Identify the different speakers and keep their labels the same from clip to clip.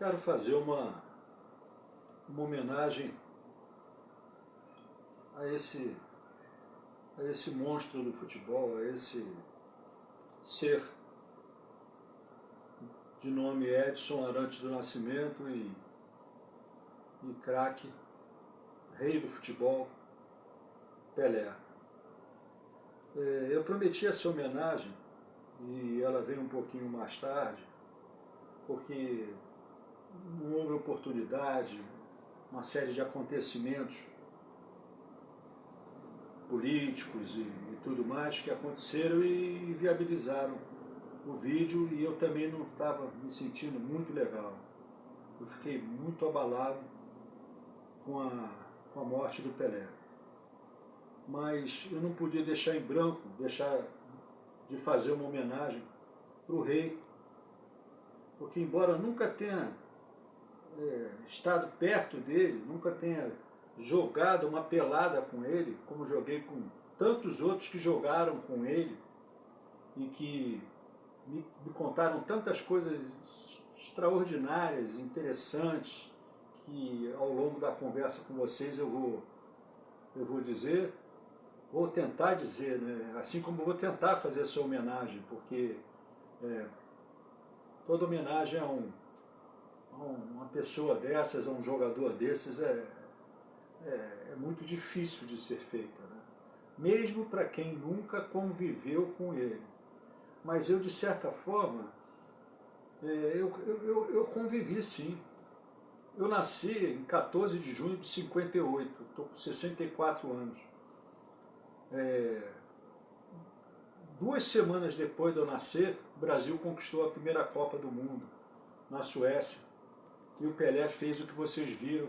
Speaker 1: quero fazer uma homenagem a esse monstro do futebol, a esse ser de nome Edson Arantes do Nascimento e craque, rei do futebol, Pelé. Eu prometi essa homenagem e ela veio um pouquinho mais tarde, porque não houve oportunidade, uma série de acontecimentos políticos e tudo mais que aconteceram e viabilizaram o vídeo, e eu também não estava me sentindo muito legal. Eu fiquei muito abalado com a morte do Pelé. Mas eu não podia deixar em branco, deixar de fazer uma homenagem para o rei, porque embora eu nunca tenha estado perto dele, nunca tenha jogado uma pelada com ele, como joguei com tantos outros que jogaram com ele e que me contaram tantas coisas extraordinárias, interessantes, que ao longo da conversa com vocês eu vou dizer, vou tentar dizer, né? Assim como vou tentar fazer essa homenagem, porque toda homenagem a uma pessoa dessas, a um jogador desses, é muito difícil de ser feita, né? Mesmo para quem nunca conviveu com ele. Mas eu, de certa forma, eu convivi sim. Eu nasci em 14 de junho de 58, estou com 64 anos. 2 semanas depois de eu nascer, o Brasil conquistou a primeira Copa do Mundo, na Suécia. E o Pelé fez o que vocês viram,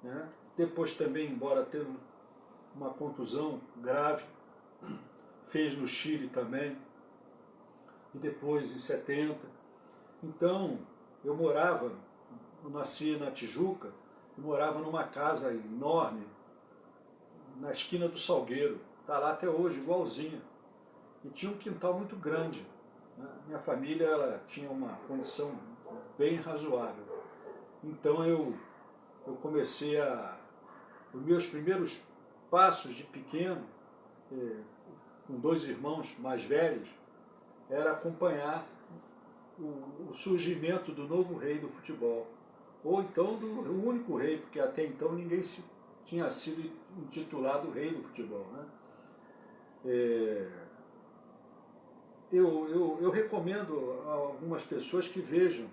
Speaker 1: né? Depois também, embora tendo uma contusão grave, fez no Chile também, e depois em 70. Então, eu nasci na Tijuca, e morava numa casa enorme, na esquina do Salgueiro, está lá até hoje, igualzinha. E tinha um quintal muito grande, né? Minha família ela tinha uma condição bem razoável. Então eu comecei os meus primeiros passos de pequeno, com 2 irmãos mais velhos, era acompanhar o surgimento do novo rei do futebol, ou então do único rei, porque até então ninguém tinha sido intitulado rei do futebol, né? Eu recomendo a algumas pessoas que vejam,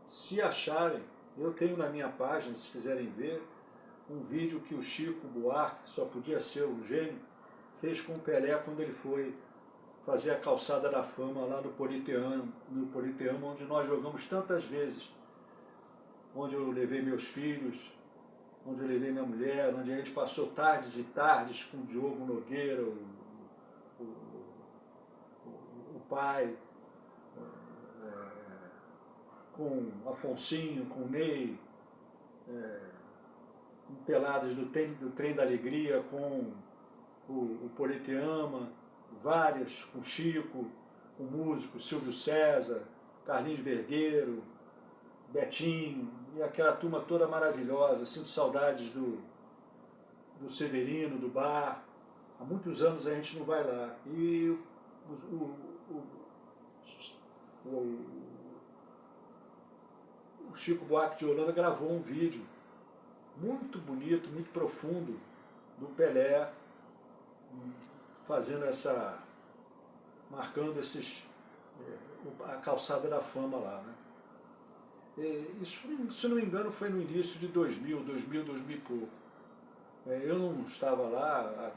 Speaker 1: se acharem. Eu tenho na minha página, se quiserem ver, um vídeo que o Chico Buarque, que só podia ser um gênio, fez com o Pelé quando ele foi fazer a calçada da fama lá no Politeama, onde nós jogamos tantas vezes, onde eu levei meus filhos, onde eu levei minha mulher, onde a gente passou tardes e tardes com o Diogo Nogueira, o pai, com o Afonsinho, com o Ney, peladas do Trem da Alegria, com o Politeama, várias, com Chico, com músicos, Silvio César, Carlinhos Vergueiro, Betinho, e aquela turma toda maravilhosa. Sinto saudades do Severino, do bar. Há muitos anos a gente não vai lá. E o Chico Buarque de Holanda gravou um vídeo muito bonito, muito profundo, do Pelé, marcando a calçada da fama lá, né? Isso, se não me engano, foi no início de 2000 e pouco. Eu não estava lá,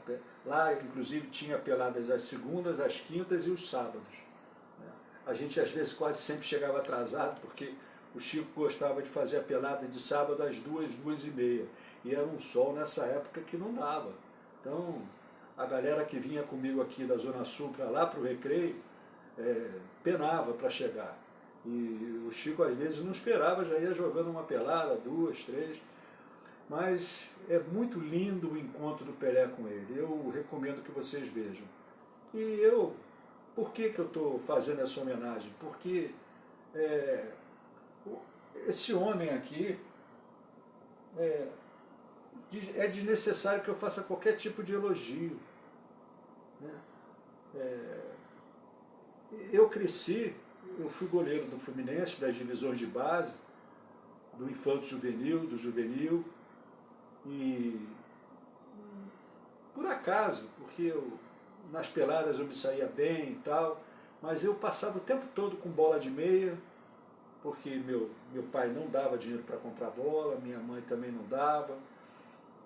Speaker 1: inclusive tinha peladas às segundas, às quintas e os sábados. A gente às vezes quase sempre chegava atrasado, porque o Chico gostava de fazer a pelada de sábado às 2, 2h30. E era um sol nessa época que não dava. Então, a galera que vinha comigo aqui da Zona Sul para lá, para o Recreio, penava para chegar. E o Chico às vezes não esperava, já ia jogando uma pelada, 2, 3. Mas é muito lindo o encontro do Pelé com ele. Eu recomendo que vocês vejam. E por que eu estou fazendo essa homenagem? Porque esse homem aqui, é desnecessário que eu faça qualquer tipo de elogio, né? Eu cresci, eu fui goleiro do Fluminense, das divisões de base, do infanto juvenil, do juvenil, e por acaso, porque nas peladas eu me saía bem e tal, mas eu passava o tempo todo com bola de meia, porque meu pai não dava dinheiro para comprar bola, minha mãe também não dava,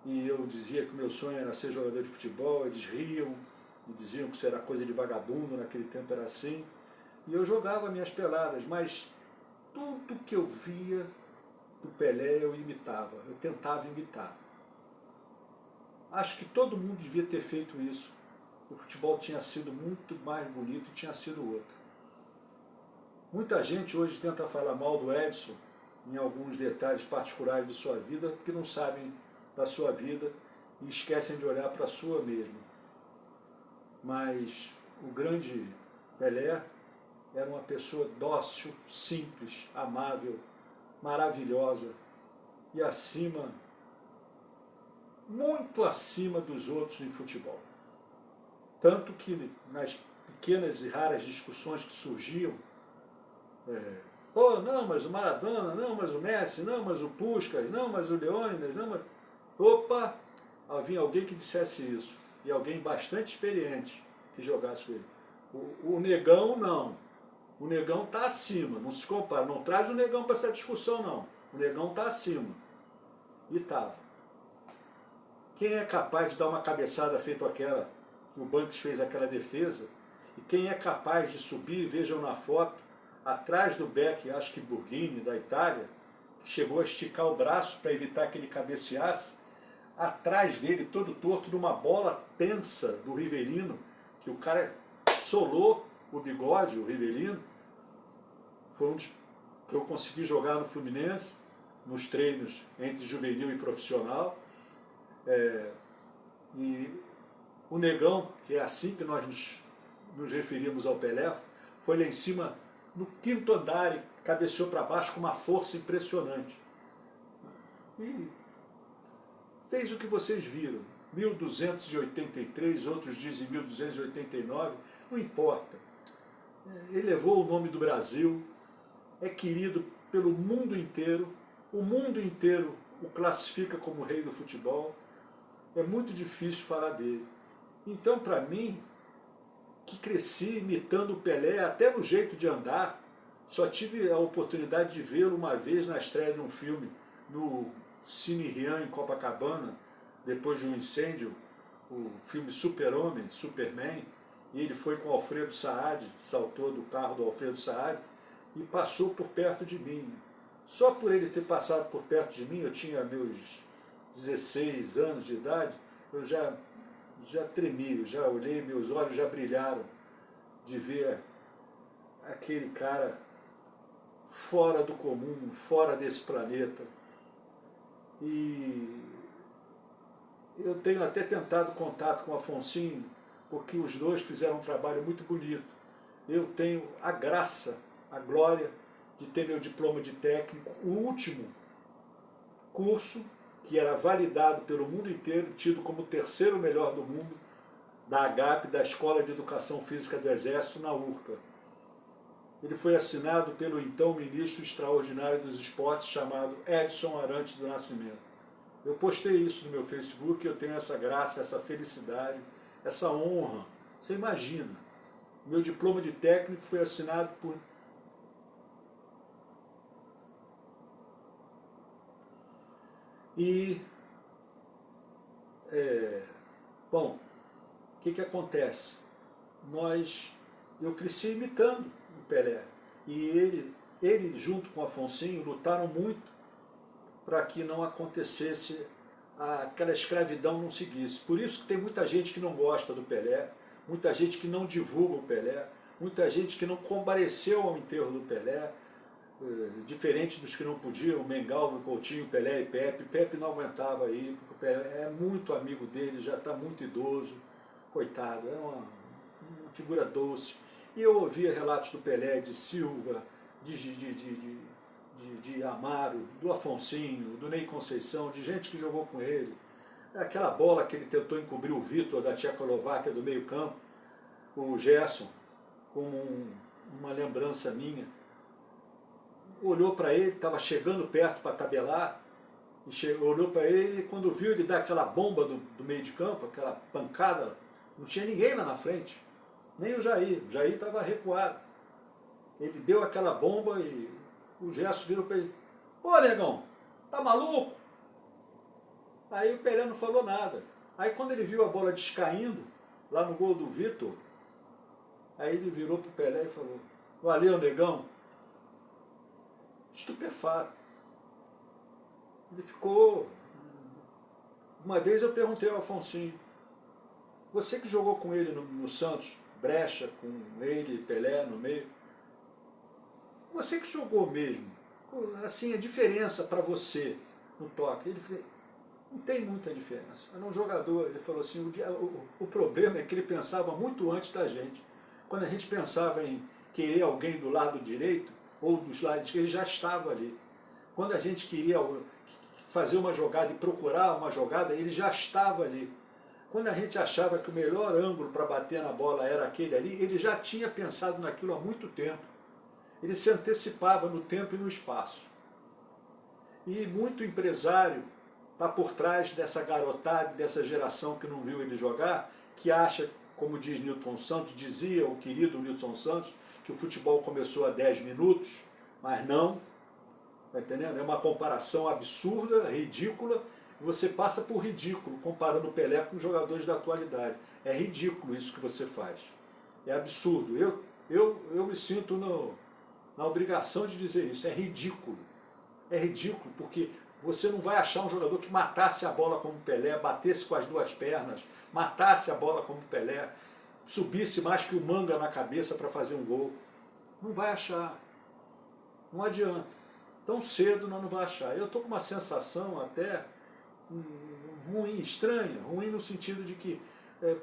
Speaker 1: e eu dizia que meu sonho era ser jogador de futebol, eles riam, e diziam que isso era coisa de vagabundo, naquele tempo era assim, e eu jogava minhas peladas, mas tudo que eu via do Pelé eu imitava, eu tentava imitar. Acho que todo mundo devia ter feito isso. O futebol tinha sido muito mais bonito e tinha sido outro. Muita gente hoje tenta falar mal do Edson em alguns detalhes particulares de sua vida, porque não sabem da sua vida e esquecem de olhar para a sua mesmo. Mas o grande Pelé era uma pessoa dócil, simples, amável, maravilhosa e acima, muito acima dos outros em futebol. Tanto que nas pequenas e raras discussões que surgiam, não, mas o Maradona, não, mas o Messi, não, mas o Puskás, não, mas o Leônidas, não, mas... Opa! Havia alguém que dissesse isso. E alguém bastante experiente que jogasse com ele. O Negão, não. O Negão está acima, não se compara. Não traz o Negão para essa discussão, não. O Negão está acima. E estava. Quem é capaz de dar uma cabeçada feita aquela, que o Banks fez aquela defesa, e quem é capaz de subir, vejam na foto, atrás do Beck, acho que Burghini, da Itália, que chegou a esticar o braço para evitar que ele cabeceasse, atrás dele, todo torto, numa bola tensa do Rivelino, que o cara solou o bigode, o Rivelino. Foi um dos que eu consegui jogar no Fluminense, nos treinos entre juvenil e profissional. E o Negão, que é assim que nós nos referimos ao Pelé, foi lá em cima, no quinto andar, e cabeceou para baixo com uma força impressionante. E fez o que vocês viram, 1283, outros dizem 1289, não importa. Elevou o nome do Brasil, é querido pelo mundo inteiro, o mundo inteiro o classifica como rei do futebol, é muito difícil falar dele. Então, para mim, que cresci imitando o Pelé, até no jeito de andar, só tive a oportunidade de vê-lo uma vez na estreia de um filme, no Cine Rian, em Copacabana, depois de um incêndio, o filme Super-Homem, Superman, e ele foi com o Alfredo Saad, saltou do carro do Alfredo Saad, e passou por perto de mim. Só por ele ter passado por perto de mim, eu tinha meus 16 anos de idade, eu já tremi, já olhei, meus olhos já brilharam de ver aquele cara fora do comum, fora desse planeta. E eu tenho até tentado contato com o Afonsinho, porque os dois fizeram um trabalho muito bonito. Eu tenho a graça, a glória de ter meu diploma de técnico, o último curso que era validado pelo mundo inteiro, tido como o terceiro melhor do mundo, da AGAP, da Escola de Educação Física do Exército, na URCA. Ele foi assinado pelo então ministro extraordinário dos esportes, chamado Edson Arantes do Nascimento. Eu postei isso no meu Facebook, eu tenho essa graça, essa felicidade, essa honra. Você imagina, meu diploma de técnico foi assinado por... E, bom, o que acontece? Eu cresci imitando o Pelé. E ele junto com o Afonsinho, lutaram muito para que não acontecesse, aquela escravidão não seguisse. Por isso que tem muita gente que não gosta do Pelé, muita gente que não divulga o Pelé, muita gente que não compareceu ao enterro do Pelé, diferente dos que não podiam, Mengalvo, Coutinho, Pelé e Pepe. Pepe não aguentava ir, porque o Pelé é muito amigo dele, já está muito idoso, coitado, é uma figura doce. E eu ouvia relatos do Pelé, de Silva, de de Amaro, do Afonsinho, do Ney Conceição, de gente que jogou com ele. Aquela bola que ele tentou encobrir o Vitor da Tchecoslováquia do meio campo, o Gerson, como uma lembrança minha, olhou para ele, estava chegando perto para tabelar, olhou para ele e quando viu ele dar aquela bomba do meio de campo, aquela pancada, não tinha ninguém lá na frente, nem o Jair estava recuado. Ele deu aquela bomba e o Gerson virou para ele: "Ô negão, tá maluco?" Aí o Pelé não falou nada. Aí quando ele viu a bola descaindo, lá no gol do Vitor, aí ele virou pro Pelé e falou: "Valeu, negão." Estupefato. Ele ficou... Uma vez eu perguntei ao Afonsinho: "Você que jogou com ele no Santos, Brecha, com ele e Pelé no meio, você que jogou mesmo, assim, a diferença para você no toque?" Ele falou: "Não tem muita diferença." Era um jogador, ele falou assim, o problema é que ele pensava muito antes da gente. Quando a gente pensava em querer alguém do lado direito, ou dos lados esquerdos, ele já estava ali. Quando a gente queria fazer uma jogada e procurar uma jogada, ele já estava ali. Quando a gente achava que o melhor ângulo para bater na bola era aquele ali, ele já tinha pensado naquilo há muito tempo. Ele se antecipava no tempo e no espaço. E muito empresário está por trás dessa garotada, dessa geração que não viu ele jogar, que acha, como diz Nilton Santos, dizia o querido Nilton Santos, que o futebol começou há 10 minutos, mas não, tá entendendo? É uma comparação absurda, ridícula, e você passa por ridículo comparando o Pelé com os jogadores da atualidade. É ridículo isso que você faz. É absurdo. Eu me sinto na obrigação de dizer isso. É ridículo. É ridículo porque você não vai achar um jogador que matasse a bola como o Pelé, batesse com as duas pernas, matasse a bola como o Pelé, subisse mais que o Manga na cabeça para fazer um gol. Não vai achar. Não adianta. Tão cedo não vai achar. Eu estou com uma sensação até ruim, estranha, ruim no sentido de que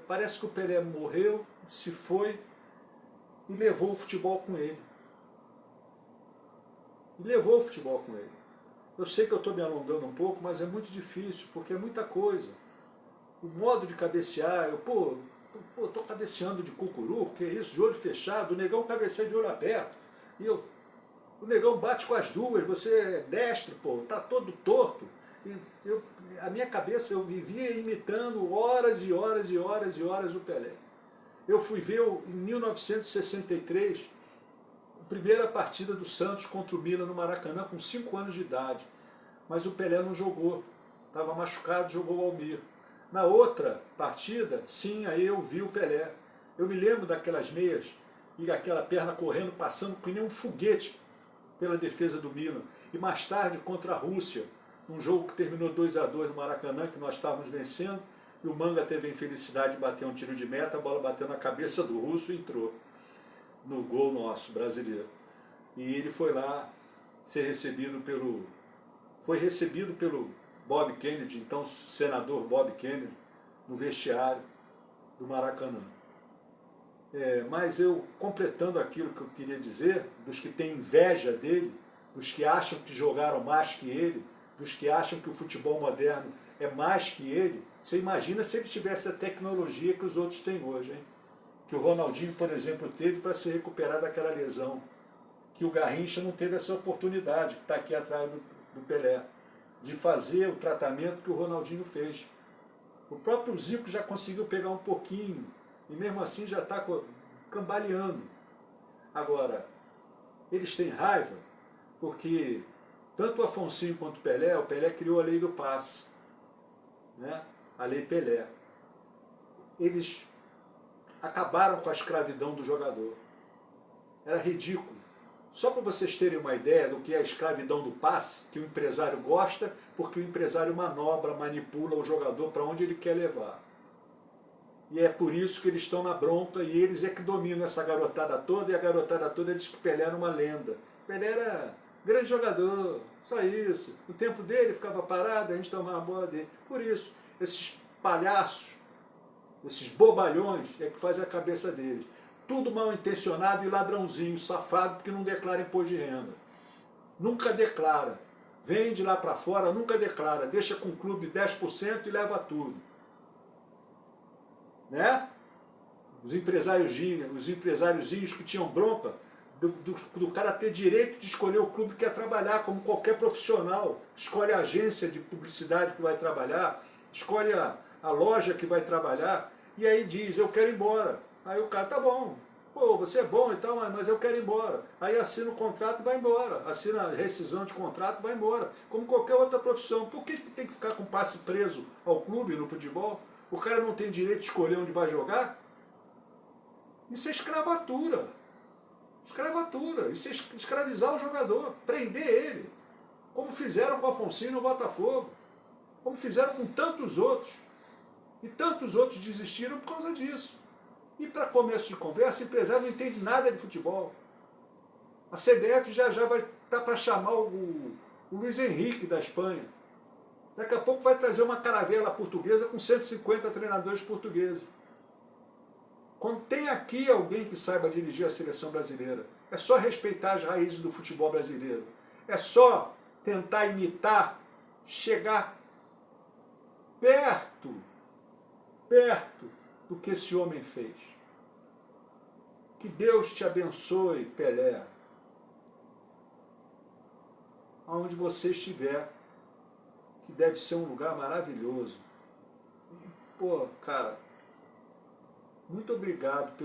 Speaker 1: parece que o Pelé morreu, se foi e levou o futebol com ele. E levou o futebol com ele. Eu sei que eu estou me alongando um pouco, mas é muito difícil, porque é muita coisa. O modo de cabecear, estou cabeceando de cucuru, que é isso, de olho fechado, o negão cabeceia de olho aberto. E o negão bate com as duas, você é destro, tá todo torto. E a minha cabeça, eu vivia imitando horas e horas e horas e horas o Pelé. Eu fui ver em 1963, a primeira partida do Santos contra o Milan no Maracanã, com 5 anos de idade. Mas o Pelé não jogou, estava machucado, jogou o Almir. Na outra partida, sim, aí eu vi o Pelé. Eu me lembro daquelas meias e aquela perna correndo, passando que nem um foguete pela defesa do Milan. E mais tarde, contra a Rússia, um jogo que terminou 2-2 no Maracanã, que nós estávamos vencendo, e o Manga teve a infelicidade de bater um tiro de meta, a bola bateu na cabeça do russo e entrou no gol nosso, brasileiro. E ele foi lá ser recebido foi recebido pelo Bob Kennedy, então senador Bob Kennedy, no vestiário do Maracanã. Mas eu, completando aquilo que eu queria dizer, dos que têm inveja dele, dos que acham que jogaram mais que ele, dos que acham que o futebol moderno é mais que ele, você imagina se ele tivesse a tecnologia que os outros têm hoje, hein? Que o Ronaldinho, por exemplo, teve para se recuperar daquela lesão, que o Garrincha não teve essa oportunidade, que está aqui atrás do Pelé, de fazer o tratamento que o Ronaldinho fez. O próprio Zico já conseguiu pegar um pouquinho, e mesmo assim já está cambaleando. Agora, eles têm raiva porque tanto o Afonsinho quanto o Pelé criou a lei do passe, né? A lei Pelé. Eles acabaram com a escravidão do jogador. Era ridículo. Só para vocês terem uma ideia do que é a escravidão do passe, que o empresário gosta, porque o empresário manobra, manipula o jogador para onde ele quer levar. E é por isso que eles estão na bronca, e eles é que dominam essa garotada toda, e a garotada toda diz que Pelé era uma lenda. Pelé era grande jogador, só isso. O tempo dele ficava parado, a gente tomava a bola dele. Por isso, esses palhaços, esses bobalhões, é que fazem a cabeça deles. Tudo mal intencionado e ladrãozinho, safado, porque não declara imposto de renda. nunca declara. Vende lá para fora, nunca declara. Deixa com o clube 10% e leva tudo. Né? Os empresáriozinhos que tinham bronca do cara ter direito de escolher o clube que quer trabalhar, como qualquer profissional. Escolhe a agência de publicidade que vai trabalhar, escolhe a loja que vai trabalhar, e aí diz, eu quero ir embora. Aí o cara, tá bom, pô, você é bom e tal, mas eu quero ir embora. Aí assina o contrato e vai embora, assina a rescisão de contrato e vai embora, como qualquer outra profissão. Por que tem que ficar com passe preso ao clube no futebol? O cara não tem direito de escolher onde vai jogar? Isso é escravatura. Escravatura. Isso é escravizar o jogador, prender ele. Como fizeram com o Afonso no Botafogo. Como fizeram com tantos outros. E tantos outros desistiram por causa disso. E para começo de conversa, o empresário não entende nada de futebol. A CBF já vai estar para chamar o Luiz Henrique da Espanha. Daqui a pouco vai trazer uma caravela portuguesa com 150 treinadores portugueses. Quando tem aqui alguém que saiba dirigir a seleção brasileira, é só respeitar as raízes do futebol brasileiro. É só tentar imitar, chegar perto do que esse homem fez. Que Deus te abençoe, Pelé. Aonde você estiver, que deve ser um lugar maravilhoso. Pô, cara, muito obrigado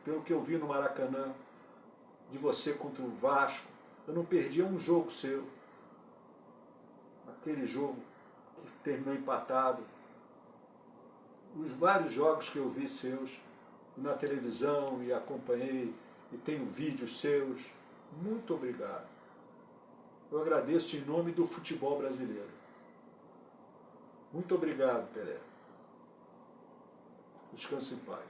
Speaker 1: pelo que eu vi no Maracanã, de você contra o Vasco. Eu não perdi um jogo seu. Aquele jogo que terminou empatado. Os vários jogos que eu vi seus na televisão e acompanhei, e tenho vídeos seus. Muito obrigado. Eu agradeço em nome do futebol brasileiro. Muito obrigado, Pelé. Descanse em paz.